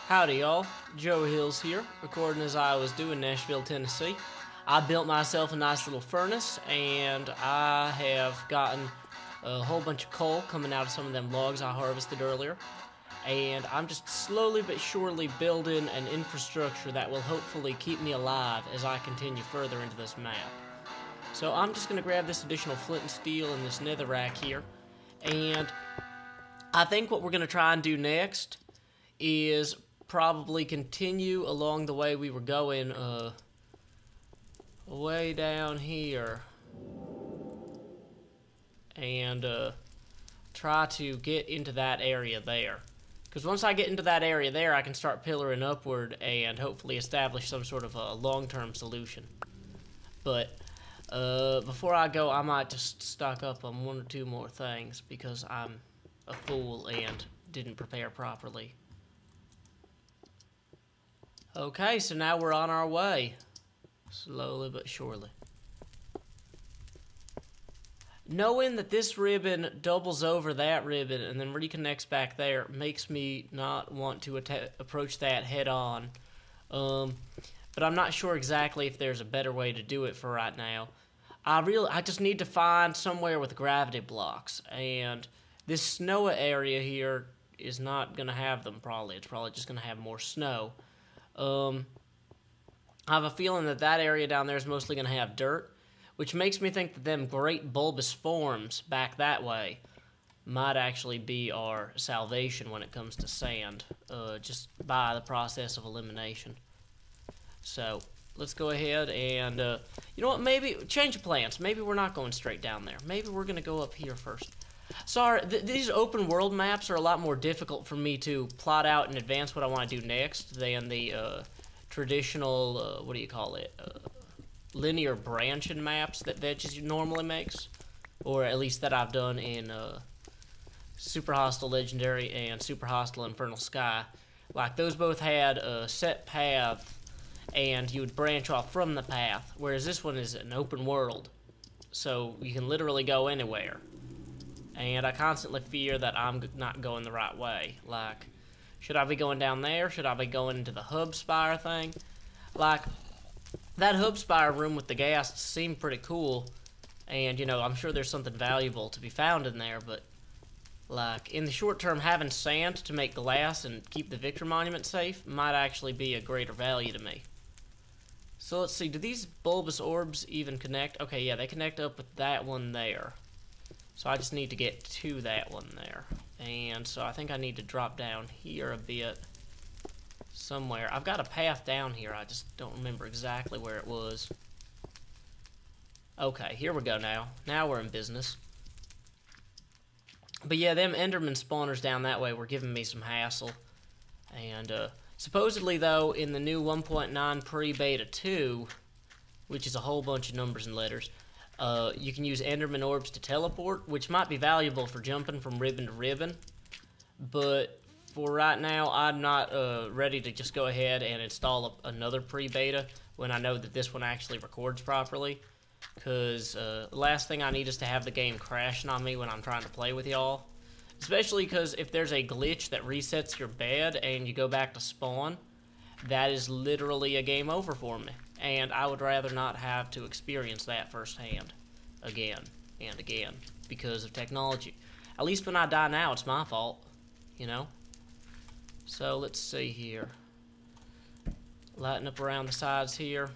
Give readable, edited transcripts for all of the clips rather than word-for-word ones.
Howdy y'all, Joe Hills here, recording as I was doing in Nashville, Tennessee. I built myself a nice little furnace, and I have gotten a whole bunch of coal coming out of some of them logs I harvested earlier. And I'm just slowly but surely building an infrastructure that will hopefully keep me alive as I continue further into this map. So I'm just going to grab this additional flint and steel and this netherrack here, and I think what we're going to try and do next is probably continue along the way we were going, way down here, and try to get into that area there. Because once I get into that area there, I can start pillaring upward and hopefully establish some sort of a long-term solution. But before I go, I might just stock up on one or two more things because I'm a fool and didn't prepare properly. Okay, so now we're on our way, slowly but surely. Knowing that this ribbon doubles over that ribbon and then reconnects back there makes me not want to approach that head on. But I'm not sure exactly if there's a better way to do it for right now. I just need to find somewhere with gravity blocks, and this snow area here is not going to have them probably. It's probably just going to have more snow. I have a feeling that that area down there is mostly going to have dirt, which makes me think that them great bulbous forms back that way might actually be our salvation when it comes to sand, just by the process of elimination. So let's go ahead and, you know what, maybe change of plans. Maybe we're not going straight down there. Maybe we're going to go up here first. Sorry, these open world maps are a lot more difficult for me to plot out in advance what I want to do next than the traditional, what do you call it, linear branching maps that vechs normally makes, or at least that I've done in Super Hostile Legendary and Super Hostile Infernal Sky. Like, those both had a set path, and you would branch off from the path, whereas this one is an open world, so you can literally go anywhere. And I constantly fear that I'm not going the right way. Like, should I be going down there? Should I be going into the hub spire thing? Like, that hub spire room with the gas seemed pretty cool. And, you know, I'm sure there's something valuable to be found in there. But, like, in the short term, having sand to make glass and keep the Victor Monument safe might actually be a greater value to me. So, let's see. Do these bulbous orbs even connect? Okay, yeah, they connect up with that one there. So I just need to get to that one there. And so I think I need to drop down here a bit somewhere. I've got a path down here. I just don't remember exactly where it was. Okay, here we go now. Now we're in business. But yeah, them Enderman spawners down that way were giving me some hassle. And supposedly, though, in the new 1.9 pre-beta 2, which is a whole bunch of numbers and letters, you can use Enderman orbs to teleport, which might be valuable for jumping from ribbon to ribbon. But for right now, I'm not ready to just go ahead and install another pre-beta when I know that this one actually records properly. Because the last thing I need is to have the game crashing on me when I'm trying to play with y'all. Especially because if there's a glitch that resets your bed and you go back to spawn, that is literally a game over for me. And I would rather not have to experience that firsthand again and again because of technology. At least when I die now, it's my fault, you know? So let's see here. Lighting up around the sides here.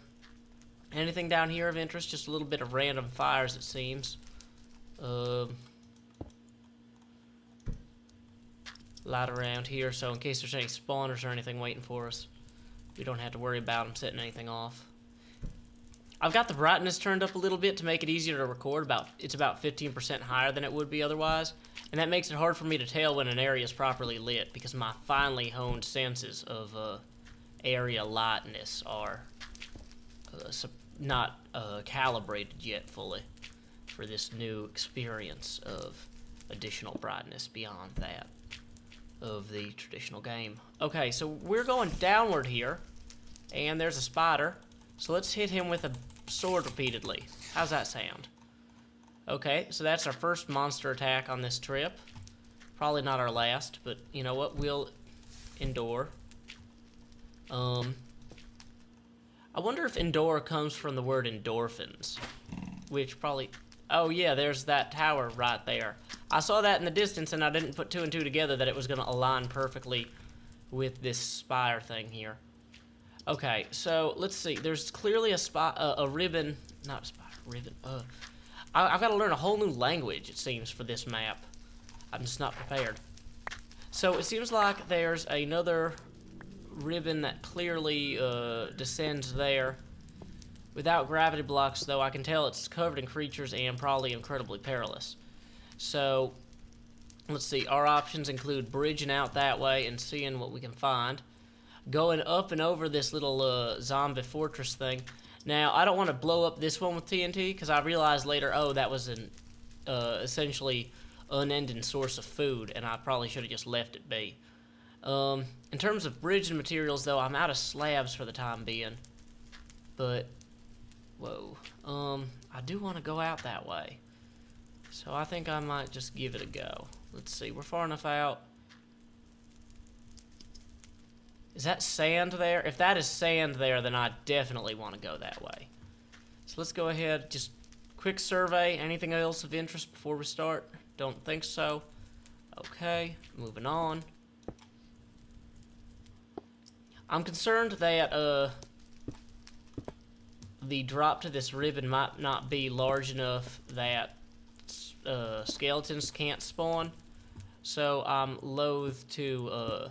Anything down here of interest? Just a little bit of random fires, it seems. Light around here, so in case there's any spawners or anything waiting for us, we don't have to worry about them setting anything off. I've got the brightness turned up a little bit to make it easier to record. It's about 15% higher than it would be otherwise. And that makes it hard for me to tell when an area is properly lit because my finely honed senses of area lightness are not calibrated yet fully for this new experience of additional brightness beyond that of the traditional game. Okay, so we're going downward here, and there's a spider. So let's hit him with a sword repeatedly. How's that sound? Okay, so that's our first monster attack on this trip. Probably not our last, but you know what? We'll endure. I wonder if endor comes from the word endorphins, which probably... Oh yeah, there's that tower right there. I saw that in the distance and I didn't put two and two together that it was going to align perfectly with this spire thing here. Okay, so let's see. There's clearly a ribbon... Not a spire, ribbon. I've got to learn a whole new language, it seems, for this map. I'm just not prepared. So it seems like there's another ribbon that clearly descends there. Without gravity blocks, though, I can tell it's covered in creatures and probably incredibly perilous. So, let's see. Our options include bridging out that way and seeing what we can find. Going up and over this little zombie fortress thing. Now, I don't want to blow up this one with TNT, because I realized later, oh, that was an essentially unending source of food, and I probably should have just left it be. In terms of bridging materials, though, I'm out of slabs for the time being. But, whoa. I do want to go out that way. So I think I might just give it a go. Let's see, we're far enough out. Is that sand there? If that is sand there, then I definitely want to go that way. So let's go ahead, just quick survey. Anything else of interest before we start? Don't think so. Okay, moving on. I'm concerned that the drop to this ribbon might not be large enough that skeletons can't spawn. So I'm loath to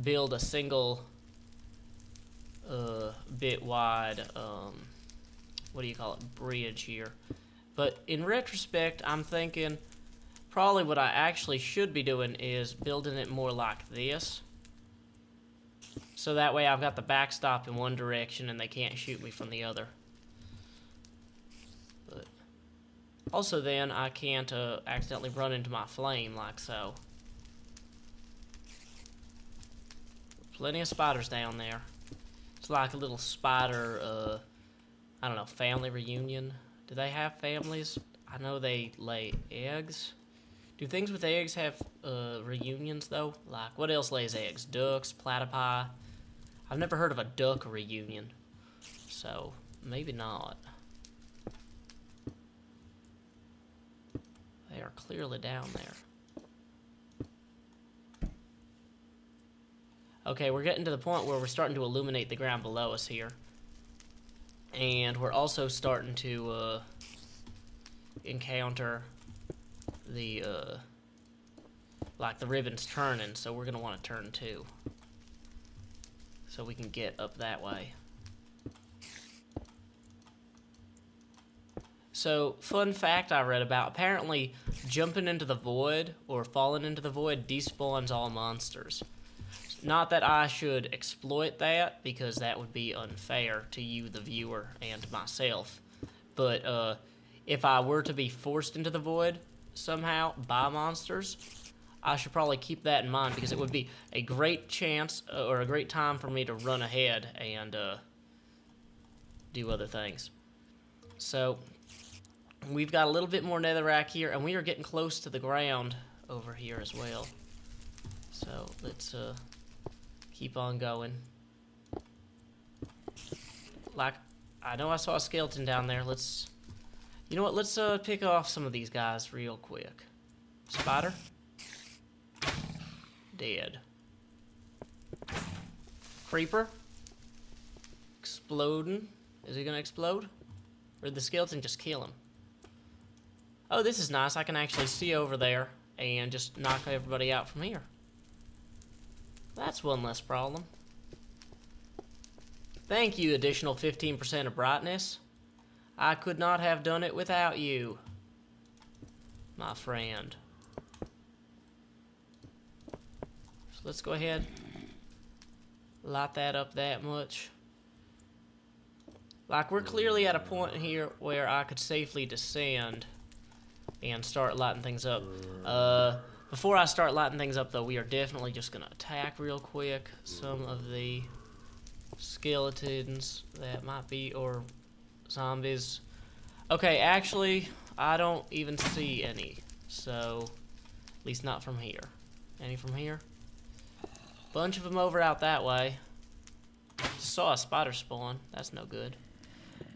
build a single bit wide what do you call it, bridge here. But in retrospect, I'm thinking probably what I actually should be doing is building it more like this, so that way I've got the backstop in one direction and they can't shoot me from the other. But also then I can't accidentally run into my flame like so. Plenty of spiders down there. It's like a little spider, I don't know, family reunion. Do they have families? I know they lay eggs. Do things with eggs have reunions, though? Like, what else lays eggs? Ducks, platypi? I've never heard of a duck reunion. So, maybe not. They are clearly down there. Okay, we're getting to the point where we're starting to illuminate the ground below us here. And we're also starting to encounter the, like the ribbon's turning, so we're going to want to turn too. So we can get up that way. So, fun fact I read about, apparently jumping into the void or falling into the void despawns all monsters. Not that I should exploit that, because that would be unfair to you, the viewer, and myself. But if I were to be forced into the void somehow by monsters, I should probably keep that in mind, because it would be a great chance or a great time for me to run ahead and do other things. So, we've got a little bit more netherrack here, and we are getting close to the ground over here as well. So, let's keep on going. Like, I know I saw a skeleton down there. Let's, you know what, let's pick off some of these guys real quick. Spider? Dead. Creeper? Exploding. Is he gonna explode? Or did the skeleton just kill him? Oh, this is nice. I can actually see over there and just knock everybody out from here. That's one less problem. Thank you, additional 15% of brightness. I could not have done it without you, my friend. So let's go ahead, light that up that much. Like, we're clearly at a point here where I could safely descend and start lighting things up. Before I start lighting things up, though, we are definitely just going to attack real quick some of the skeletons that might be, or zombies. Okay, actually, I don't even see any, so at least not from here. Any from here? Bunch of them over out that way. Just saw a spider spawn. That's no good.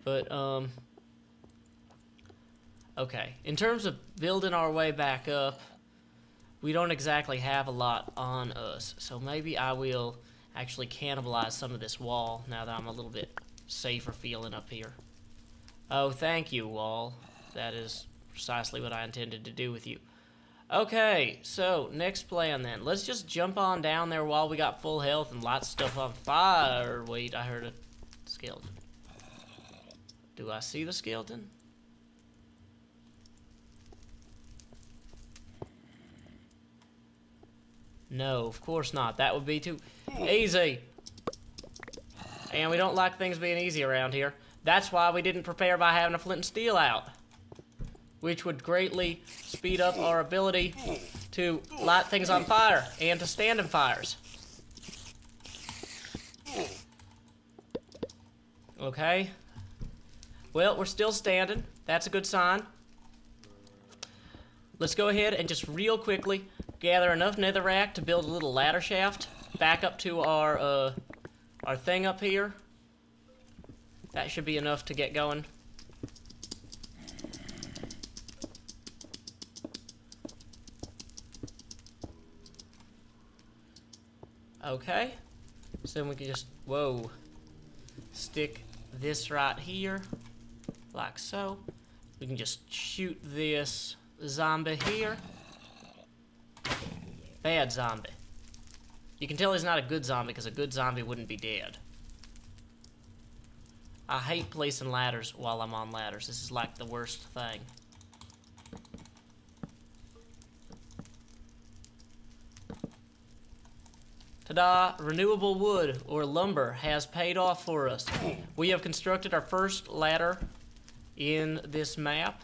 But, okay. In terms of building our way back up, we don't exactly have a lot on us. So maybe I will actually cannibalize some of this wall now that I'm a little bit safer feeling up here. Oh, thank you, wall. That is precisely what I intended to do with you. Okay, so next plan then. Let's just jump on down there while we got full health and light stuff on fire. Wait, I heard a skeleton. Do I see the skeleton? No, of course not. That would be too easy. And we don't like things being easy around here. That's why we didn't prepare by having a flint and steel out, which would greatly speed up our ability to light things on fire and to stand in fires. Okay. Well, we're still standing. That's a good sign. Let's go ahead and just real quickly gather enough netherrack to build a little ladder shaft back up to our thing up here. That should be enough to get going. Okay, so then we can just, whoa, stick this right here, like so. We can just shoot this zombie here. Bad zombie. You can tell he's not a good zombie because a good zombie wouldn't be dead. I hate placing ladders while I'm on ladders. This is like the worst thing. Ta-da! Renewable wood, or lumber, has paid off for us. We have constructed our first ladder in this map,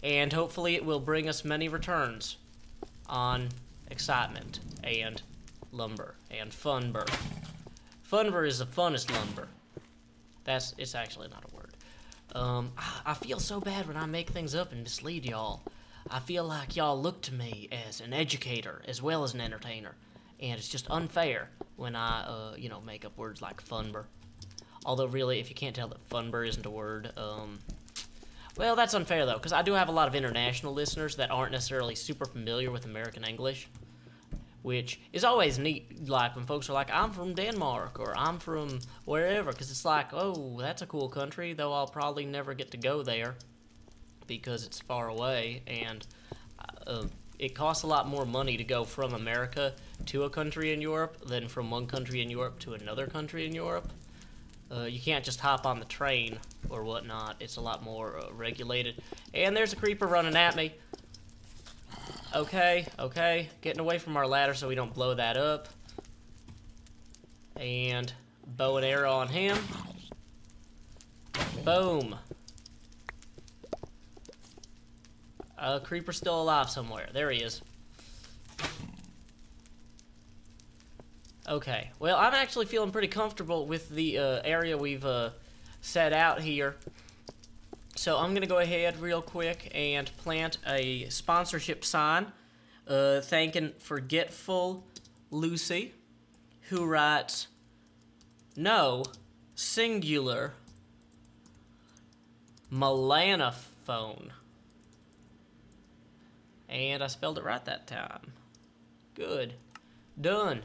and hopefully it will bring us many returns on excitement and lumber and funber. Funber is the funnest lumber. It's actually not a word. I feel so bad when I make things up and mislead y'all. I feel like y'all look to me as an educator as well as an entertainer. And it's just unfair when I, make up words like funber. Although, really, if you can't tell that funber isn't a word, well, that's unfair, though, because I do have a lot of international listeners that aren't necessarily super familiar with American English, which is always neat, like, when folks are like, I'm from Denmark, or I'm from wherever, because it's like, oh, that's a cool country, though I'll probably never get to go there, because it's far away, and it costs a lot more money to go from America to a country in Europe than from one country in Europe to another country in Europe. You can't just hop on the train or whatnot. It's a lot more regulated. And there's a creeper running at me. Okay. Getting away from our ladder so we don't blow that up. And bow and arrow on him. Boom. Creeper's still alive somewhere. There he is. Okay, well, I'm actually feeling pretty comfortable with the area we've set out here. So I'm going to go ahead real quick and plant a sponsorship sign thanking Forgetful Lucy, who writes, no, singular, melanophone. And I spelled it right that time. Good. Done.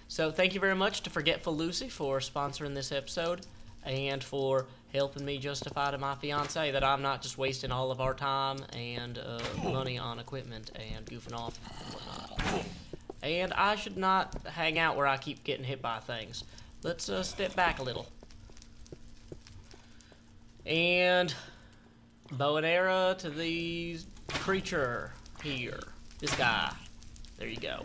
So thank you very much to Forgetful Lucy for sponsoring this episode and for helping me justify to my fiance that I'm not just wasting all of our time and money on equipment and goofing off and whatnot. And I should not hang out where I keep getting hit by things. Let's step back a little. And bow and arrow to the creature here. This guy. There you go.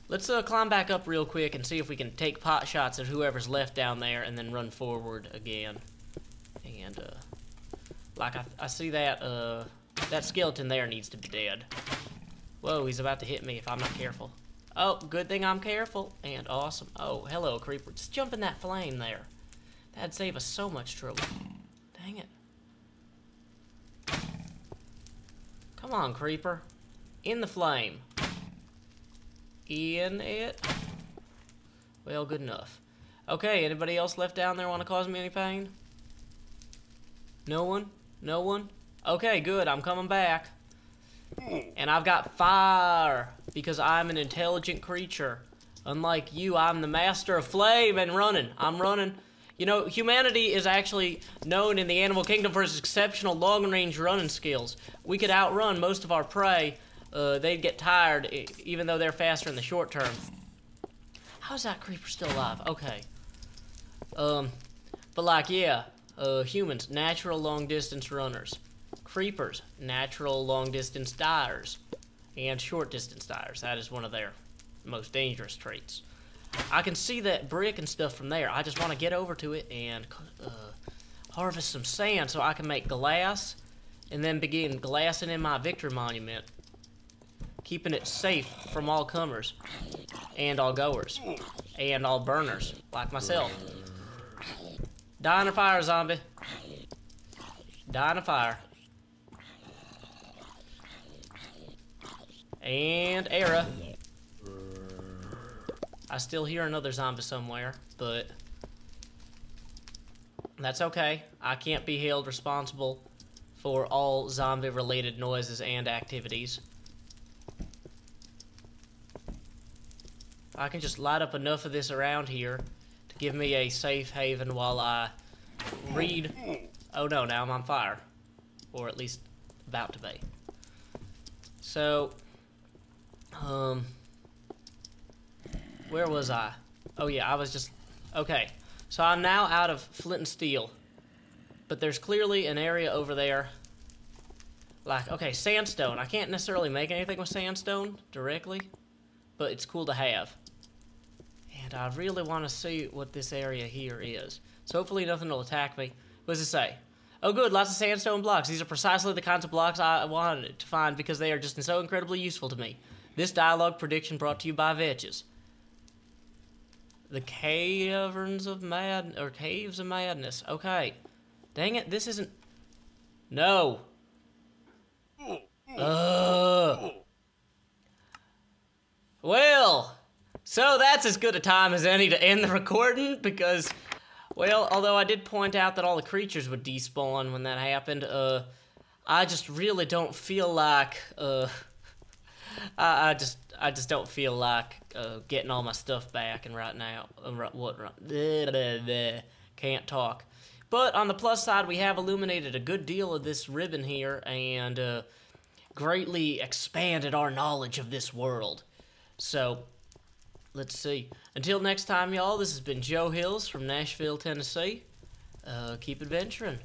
Let's climb back up real quick and see if we can take pot shots at whoever's left down there and then run forward again. And, like I see that, that skeleton there needs to be dead. Whoa, he's about to hit me if I'm not careful. Oh, good thing I'm careful. And awesome. Oh, hello, creeper. Just jump in that flame there. That'd save us so much trouble. Dang it. Come on, creeper. In the flame. In it. Well, good enough. Okay, anybody else left down there want to cause me any pain? No one? No one? Okay, good. I'm coming back. And I've got fire because I'm an intelligent creature. Unlike you, I'm the master of flame and running. I'm running. You know, humanity is actually known in the animal kingdom for its exceptional long-range running skills. We could outrun most of our prey. They'd get tired even though they're faster in the short term. How's that creeper still alive? Okay. But like, yeah, humans, natural long-distance runners. Creepers, natural long-distance diers. And short-distance diers. That is one of their most dangerous traits. I can see that brick and stuff from there. I just want to get over to it and harvest some sand so I can make glass and then begin glassing in my victory monument. Keeping it safe from all comers and all goers and all burners like myself. Die in a fire, zombie. Die in a fire. And era. I still hear another zombie somewhere, but that's okay. I can't be held responsible for all zombie-related noises and activities. I can just light up enough of this around here to give me a safe haven while I read. Oh no, now I'm on fire. Or at least about to be. So, where was I? Oh yeah, I was just... Okay, so I'm now out of flint and steel. But there's clearly an area over there. Like, okay, sandstone. I can't necessarily make anything with sandstone directly. But it's cool to have. And I really want to see what this area here is. So hopefully nothing will attack me. What does it say? Oh good, lots of sandstone blocks. These are precisely the kinds of blocks I wanted to find because they are just so incredibly useful to me. This dialogue prediction brought to you by vechs. The caverns of caves of madness. Okay. Dang it, this isn't... No. Well, so that's as good a time as any to end the recording because, well, although I did point out that all the creatures would despawn when that happened, I just really don't feel like, I just don't feel like getting all my stuff back and right now, can't talk. But on the plus side, we have illuminated a good deal of this ribbon here and greatly expanded our knowledge of this world. So, let's see. Until next time, y'all, this has been Joe Hills from Nashville, Tennessee. Keep adventuring.